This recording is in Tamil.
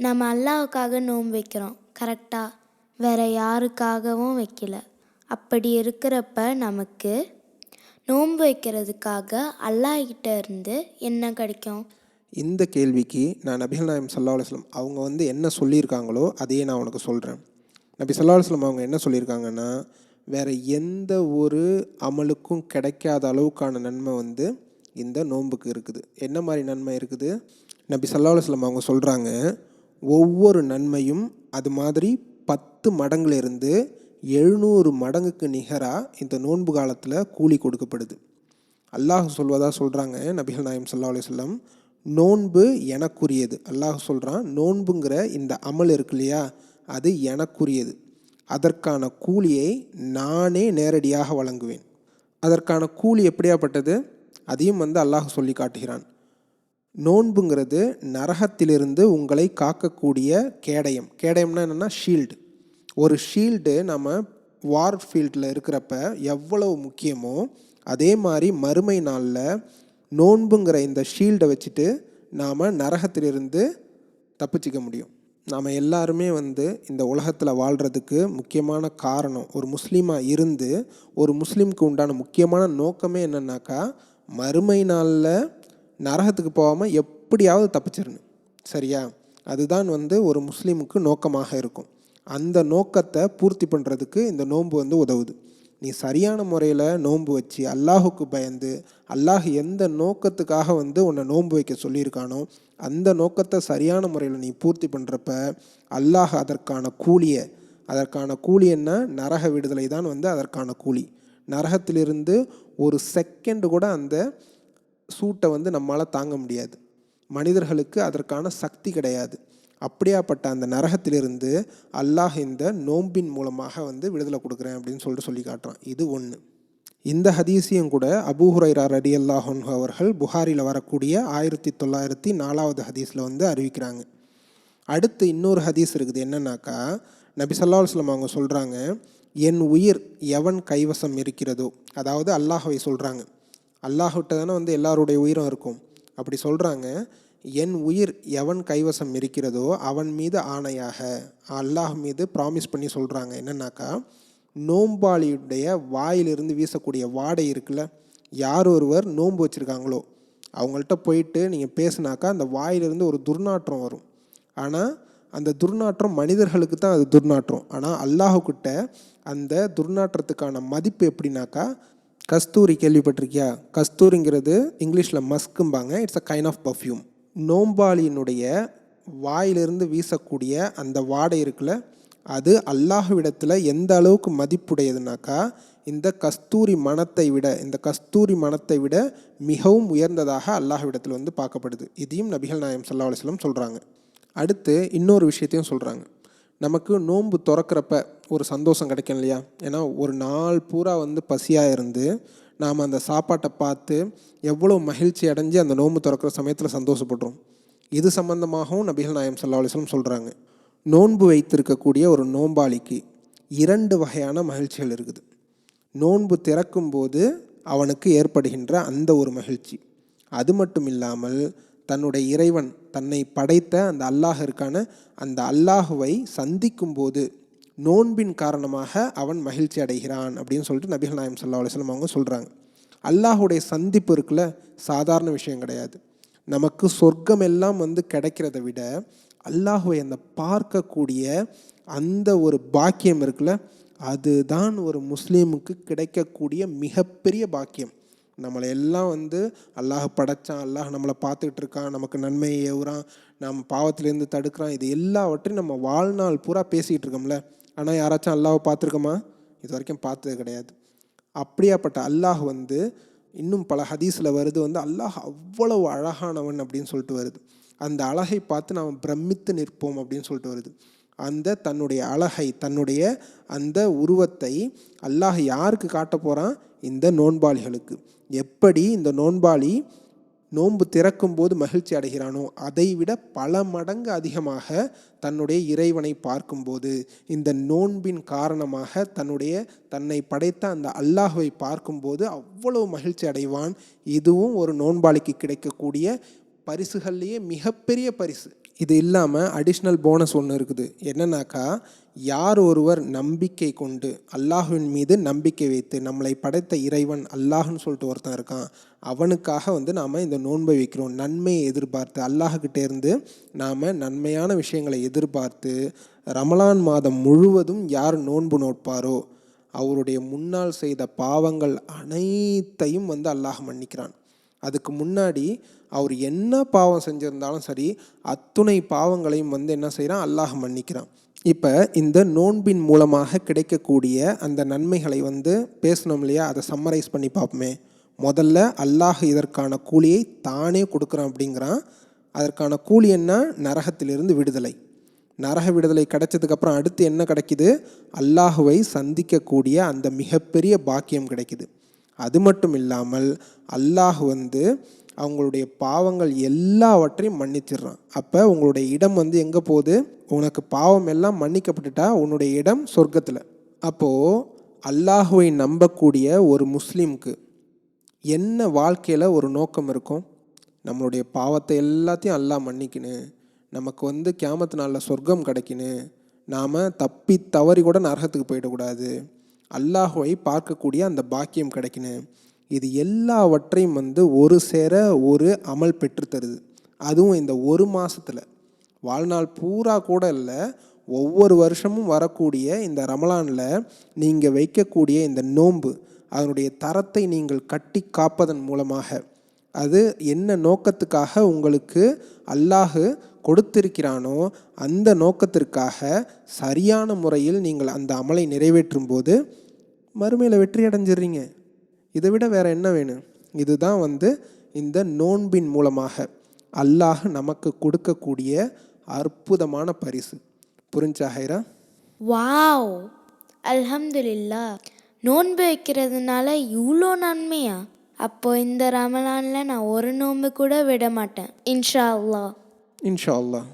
நம்ம அல்லாஹ்வுக்காக நோன்பு வைக்கிறோம், கரெக்டாக? வேறு யாருக்காகவும் வைக்கல. அப்படி இருக்கிறப்ப நமக்கு நோன்பு வைக்கிறதுக்காக அல்லாஹ்கிட்ட இருந்து என்ன கிடைக்கும்? இந்த கேள்விக்கு நான் நபிகள் நாயகம் ஸல்லல்லாஹு அலைஹி வஸல்லம் அவங்க என்ன சொல்லியிருக்காங்களோ அதையே நான் உனக்கு சொல்கிறேன். நபி ஸல்லல்லாஹு அலைஹி வஸல்லம் அவங்க என்ன சொல்லியிருக்காங்கன்னா, வேறு எந்த ஒரு அமலுக்கும் கிடைக்காத அளவுக்கான நன்மை இந்த நோன்புக்கு இருக்குது. என்ன மாதிரி நன்மை இருக்குது? நபி ஸல்லல்லாஹு அலைஹி வஸல்லம் அவங்க சொல்கிறாங்க, ஒவ்வொரு நன்மையும் அது மாதிரி 10 மடங்குலேருந்து 700 மடங்குக்கு நிகராக இந்த நோன்பு காலத்தில் கூலி கொடுக்கப்படுது. அல்லாஹ் சொல்வதாக சொல்கிறாங்க நபிகள் நாயகம் ஸல்லல்லாஹு அலைஹி வஸல்லம், நோன்பு எனக்குரியது. அல்லாஹ் சொல்கிறான், நோன்புங்கிற இந்த அமல் இருக்கு இல்லையா, அது எனக்குரியது. அதற்கான கூலியை நானே நேரடியாக வழங்குவேன். அதற்கான கூலி எப்படியாப்பட்டது? அதையும் அல்லாஹ் சொல்லி காட்டுகிறான். நோன்புங்கிறது நரகத்திலிருந்து உங்களை காக்கக்கூடிய கேடயம். கேடயம்னா என்னென்னா ஷீல்டு. ஒரு ஷீல்டு நம்ம வார் ஃபீல்டில் இருக்கிறப்ப எவ்வளவு முக்கியமோ அதே மாதிரி மறுமை நாளில் நோன்புங்கிற இந்த ஷீல்டை வச்சுட்டு நாம் நரகத்திலிருந்து தப்பிச்சிக்க முடியும். நாம் எல்லாருமே இந்த உலகத்தில் வாழ்கிறதுக்கு முக்கியமான காரணம், ஒரு முஸ்லீமாக இருந்து ஒரு முஸ்லீமுக்கு உண்டான முக்கியமான நோக்கமே என்னன்னாக்கா, மறுமை நாளில் நரகத்துக்கு போகாமல் எப்படியாவது தப்பிச்சிடணும். சரியா? அதுதான் ஒரு முஸ்லீமுக்கு நோக்கமாக இருக்கும். அந்த நோக்கத்தை பூர்த்தி பண்ணுறதுக்கு இந்த நோன்பு உதவுது. நீ சரியான முறையில் நோன்பு வச்சு அல்லாஹுக்கு பயந்து, அல்லாஹ் எந்த நோக்கத்துக்காக உன்னை நோன்பு வைக்க சொல்லியிருக்கானோ அந்த நோக்கத்தை சரியான முறையில் நீ பூர்த்தி பண்ணுறப்ப அல்லாஹ் அதற்கான கூலி என்ன? நரக விடுதலை தான் அதற்கான கூலி. நரகத்திலிருந்து ஒரு செகண்டு கூட அந்த சூட்டை நம்மளால் தாங்க முடியாது. மனிதர்களுக்கு அதற்கான சக்தி கிடையாது. அப்படியாப்பட்ட அந்த நரகத்திலிருந்து அல்லாஹ் இந்த நோம்பின் மூலமாக விடுதலை கொடுக்குறேன் அப்படின்னு சொல்லி காட்டுறான். இது ஒன்று. இந்த ஹதீஸையும் கூட அபூ ஹுரைரா ரலியல்லாஹு அன்ஹு அவர்கள் புகாரியில் வரக்கூடிய 1904 ஹதீஸில் அறிவிக்கிறாங்க. அடுத்து இன்னொரு ஹதீஸ் இருக்குது. என்னன்னாக்கா, நபி ஸல்லல்லாஹு அலைஹி வஸல்லம் அவங்க சொல்கிறாங்க, என் உயிர் எவன் கைவசம் இருக்கிறதோ, அதாவது அல்லாஹ்வை சொல்கிறாங்க. அல்லாஹ்கிட்ட தானே எல்லாருடைய உயிரும் இருக்கும். அப்படி சொல்கிறாங்க, என் உயிர் எவன் கைவசம் இருக்கிறதோ அவன் மீது ஆணையாக, அல்லாஹ் மீது ப்ராமிஸ் பண்ணி சொல்கிறாங்க. என்னன்னாக்கா, நோம்பாளியுடைய வாயிலிருந்து வீசக்கூடிய வாடை இருக்குல்ல, யார் ஒருவர் நோன்பு வச்சுருக்காங்களோ அவங்கள்ட்ட போயிட்டு நீங்கள் பேசுனாக்கா அந்த வாயிலிருந்து ஒரு துர்நாற்றம் வரும். ஆனால் அந்த துர்நாற்றம் மனிதர்களுக்கு தான் அது துர்நாற்றம். ஆனால் அல்லாஹுக்கிட்ட அந்த துர்நாற்றத்துக்கான மதிப்பு எப்படின்னாக்கா, கஸ்தூரி கேள்விப்பட்டிருக்கியா? கஸ்தூரிங்கிறது இங்கிலீஷில் மஸ்க்கும்பாங்க. It's a kind of perfume. நோம்பாளியினுடைய வாயிலிருந்து வீசக்கூடிய அந்த வாடை இருக்குல்ல, அது அல்லாஹ்விடத்தில் எந்த அளவுக்கு மதிப்புடையதுனாக்கா, இந்த கஸ்தூரி மணத்தை விட மிகவும் உயர்ந்ததாக அல்லாஹ்விடத்தில் பார்க்கப்படுது. இதையும் நபிகள் நாயகம் ஸல்லல்லாஹு அலைஹி வஸல்லம் சொல்கிறாங்க. அடுத்து இன்னொரு விஷயத்தையும் சொல்கிறாங்க. நமக்கு நோன்பு திறக்கிறப்ப ஒரு சந்தோஷம் கிடைக்கும் இல்லையா? ஏன்னா ஒரு நாள் பூரா பசியாக இருந்து நாம் அந்த சாப்பாட்டை பார்த்து எவ்வளோ மகிழ்ச்சி அடைஞ்சு அந்த நோன்பு திறக்கிற சமயத்தில் சந்தோஷப்படுறோம். இது சம்பந்தமாகவும் நபிகள் நாயகம் ஸல்லல்லாஹு அலைஹி வஸல்லம் சொல்கிறாங்க. நோன்பு வைத்திருக்கக்கூடிய ஒரு நோன்பாளிக்கு 2 வகையான மகிழ்ச்சிகள் இருக்குது. நோன்பு திறக்கும்போது அவனுக்கு ஏற்படுகின்ற அந்த ஒரு மகிழ்ச்சி. அது மட்டும் இல்லாமல் தன்னுடைய இறைவன், தன்னை படைத்த அந்த அல்லாஹ் இருக்கான அந்த அல்லாஹுவை சந்திக்கும் போது நோன்பின் காரணமாக அவன் மகிழ்ச்சி அடைகிறான் அப்படின்னு சொல்லிட்டு நபிகள் நாயகம் ஸல்லல்லாஹு அலைஹி வஸல்லம் அவங்க சொல்கிறாங்க. அல்லாஹுடைய சந்திப்பு இருக்குல்ல, சாதாரண விஷயம் கிடையாது. நமக்கு சொர்க்கம் எல்லாம் கிடைக்கிறத விட அல்லாஹுவை அந்த பார்க்கக்கூடிய அந்த ஒரு பாக்கியம் இருக்குல்ல, அதுதான் ஒரு முஸ்லீமுக்கு கிடைக்கக்கூடிய மிகப்பெரிய பாக்கியம். நம்மளை எல்லாம் அல்லாஹ் படைத்தான், அல்லாஹ் நம்மளை பார்த்துக்கிட்டு இருக்கான், நமக்கு நன்மையை ஏவுறான், நம்ம பாவத்திலேருந்து தடுக்கிறான், இது எல்லாவற்றையும் நம்ம வாழ்நாள் பூரா பேசிக்கிட்டு இருக்கோம்ல. ஆனால் யாராச்சும் அல்லாஹை பார்த்துருக்கோமா? இது வரைக்கும் பார்த்தது கிடையாது. அப்படியாப்பட்ட அல்லாஹ் இன்னும் பல ஹதீஸில் வருது, அல்லாஹ் அவ்வளவு அழகானவன் அப்படின்னு சொல்லிட்டு வருது. அந்த அழகை பார்த்து நாம் பிரமித்து நிற்போம் அப்படின்னு சொல்லிட்டு வருது. அந்த தன்னுடைய அழகை, தன்னுடைய அந்த உருவத்தை அல்லாஹ் யாருக்கு காட்ட போகிறான்? இந்த நோன்பாளிகளுக்கு. எப்படி இந்த நோன்பாளி நோன்பு திறக்கும் போது மகிழ்ச்சி அடைகிறானோ அதை விட பல மடங்கு அதிகமாக தன்னுடைய இறைவனை பார்க்கும்போது, இந்த நோன்பின் காரணமாக தன்னை படைத்த அந்த அல்லாஹ்வை பார்க்கும்போது அவ்வளவு மகிழ்ச்சி அடைவான். இதுவும் ஒரு நோன்பாளிக்கு கிடைக்கக்கூடிய பரிசுகள்லேயே மிகப்பெரிய பரிசு. இது இல்லாமல் அடிஷ்னல் போனஸ் ஒன்று இருக்குது. என்னன்னாக்கா, யார் ஒருவர் நம்பிக்கை கொண்டு அல்லாஹ்வின் மீது நம்பிக்கை வைத்து, நம்மளை படைத்த இறைவன் அல்லாஹ்னு சொல்லிட்டு ஒருத்தன் இருக்கான், அவனுக்காக நாம் இந்த நோன்பை வைக்கிறோம். நன்மையை எதிர்பார்த்து அல்லாஹ்கிட்டே இருந்து நாம் நன்மையான விஷயங்களை எதிர்பார்த்து ரமலான் மாதம் முழுவதும் யார் நோன்பு நோட்பாரோ அவருடைய முன்னால் செய்த பாவங்கள் அனைத்தையும் அல்லாஹ் மன்னிக்கிறான். அதுக்கு முன்னாடி அவர் என்ன பாவம் செஞ்சுருந்தாலும் சரி, அத்துணை பாவங்களையும் என்ன செய்கிறான், அல்லாஹ் மன்னிக்கிறான். இப்போ இந்த நோன்பின் மூலமாக கிடைக்கக்கூடிய அந்த நன்மைகளை பேசணும் இல்லையா, அதை சம்மரைஸ் பண்ணி பார்ப்போமே. முதல்ல அல்லாஹ் இதற்கான கூலியை தானே கொடுக்குறான் அப்படிங்கிறான். அதற்கான கூலி என்ன? நரகத்திலிருந்து விடுதலை. நரக விடுதலை கிடைச்சதுக்கப்புறம் அடுத்து என்ன கிடைக்குது? அல்லாஹுவை சந்திக்கக்கூடிய அந்த மிகப்பெரிய பாக்கியம் கிடைக்குது. அது மட்டும் இல்லாமல் அல்லாஹ் அவங்களுடைய பாவங்கள் எல்லாவற்றையும் மன்னிச்சிடுறான். அப்போ உங்களுடைய இடம் எங்கே போகுது? உனக்கு பாவம் எல்லாம் மன்னிக்கப்பட்டுட்டா உன்னுடைய இடம் சொர்க்கத்தில். அப்போது அல்லாஹுவை நம்பக்கூடிய ஒரு முஸ்லீமுக்கு என்ன வாழ்க்கையில் ஒரு நோக்கம் இருக்கும்? நம்மளுடைய பாவத்தை எல்லாத்தையும் அல்லாஹ் மன்னிக்கணும், நமக்கு கியாமத்து நாளில் சொர்க்கம் கிடைக்கணும், நாம் தப்பி தவறி கூட நரகத்துக்கு போயிடக்கூடாது, அல்லாஹுவை பார்க்கக்கூடிய அந்த பாக்கியம் கிடைக்கணும். இது எல்லாவற்றையும் ஒரு சேர ஒரு அமல் பெற்று தருது. அதுவும் இந்த ஒரு மாதத்தில், வாழ்நாள் பூரா கூட இல்லை, ஒவ்வொரு வருஷமும் வரக்கூடிய இந்த ரமலானில் நீங்கள் வைக்கக்கூடிய இந்த நோன்பு, அதனுடைய தரத்தை நீங்கள் கட்டி காப்பதன் மூலமாக, அது என்ன நோக்கத்துக்காக உங்களுக்கு அல்லாஹ் கொடுத்திருக்கிறானோ அந்த நோக்கத்திற்காக சரியான முறையில் நீங்கள் அந்த அமலை நிறைவேற்றும் போது மறுமையில் வெற்றி அடைஞ்சிடுறீங்க. இதை விட வேறு என்ன வேணும்? இதுதான் இந்த நோன்பின் மூலமாக அல்லாஹ் நமக்கு கொடுக்கக்கூடிய அற்புதமான பரிசு. புரிஞ்சா ஹைரா? வாவ், அல்ஹம்துலில்லா. நோன்பு வைக்கிறதுனால இவ்வளோ நன்மையா? அப்போ இந்த ரமலானில் நான் ஒரு நோன்பு கூட விட மாட்டேன், இன்ஷா அல்லாஹ். இன்ஷா அல்லாஹ்.